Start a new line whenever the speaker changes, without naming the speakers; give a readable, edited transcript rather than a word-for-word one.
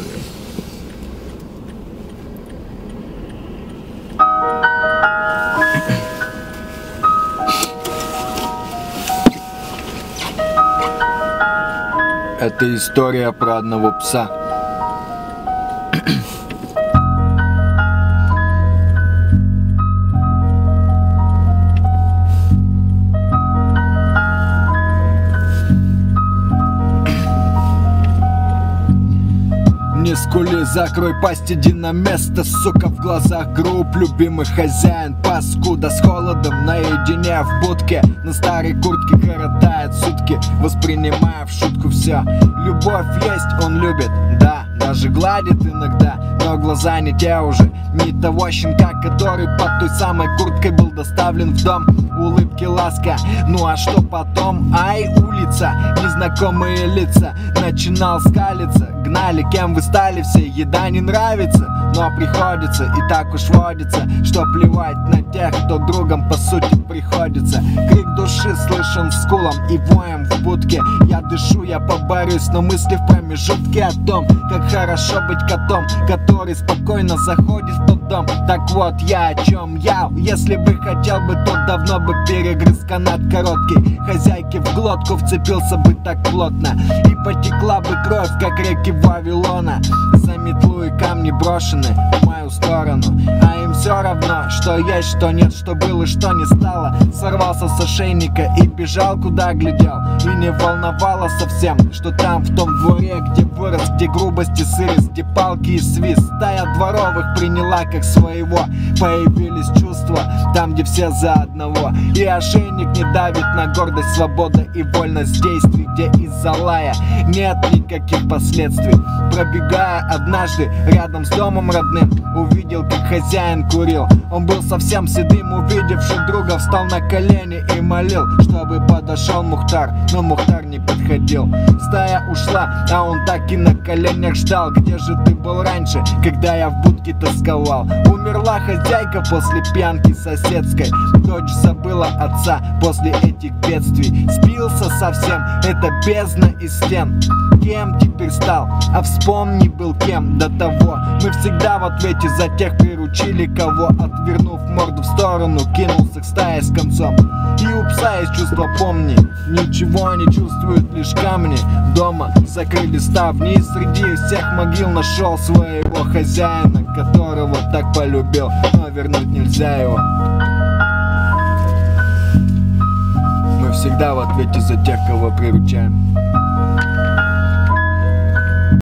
далее. Это история про одного пса. Не скули, закрой пасть, иди на место, сука, в глазах груб, любимый хозяин, паскуда с холодом наедине в будке, на старой куртке коротает сутки, воспринимая в шутку все. Любовь есть, он любит, да, даже гладит иногда, но глаза не те уже, не того щенка, который под той самой курткой был доставлен в дом. Улыбки, ласка, ну а что потом? Ай, улица, незнакомые лица, начинал скалиться, гнали, кем вы стали все, еда не нравится, но приходится, и так уж водится, что плевать на тех, кто другом по сути приходится. Крик души слышен скулом и воем в будке, я дышу, я поборюсь, но мысли в промежутке о том, как хорошо быть котом, который спокойно заходит в тот дом. Так вот я о чем я, если бы хотел бы, то давно бы перегрыз канат короткий, хозяйке в глотку вцепился бы так плотно, и потекла бы кровь, как реки Вавилона. За метлу и камни брошены в мою сторону, а им все равно, что есть, что нет, что было, что не стало. Сорвался с ошейника и бежал, куда глядел, и не волновало совсем, что там в том дворе, где вырос, где грубость и сырость, где палки и свист, стая дворовых приняла как своего. Появились чувства там, где все за одного, и ошейник не давит на гордость, свобода и вольность действий, где из-за лая нет никаких последствий. Пробегая однажды рядом с домом родным, увидел, как хозяин курил. Он был совсем седым, увидевший друга, встал на колени и молил, чтобы подошел Мухтар, но Мухтар не подходил. Стая ушла, а он так и на коленях ждал. Где же ты был раньше, когда я в будке тосковал? Умерла хозяйка после пьянки соседской, дочь забыла отца после этих бедствий. Спился совсем, это бездна из стен. Кем теперь стал, а вспомни был кем до того. Мы всегда в ответе за тех приручили, кого, отвернув морду в сторону, кинулся к стае с концом. И у пса есть чувство, помни, ничего не чувствуют лишь камни. Дома закрыли ставни, и среди всех могил нашел своего хозяина, которого так полюбил, но вернуть нельзя его. Мы всегда в ответе за тех, кого приручаем.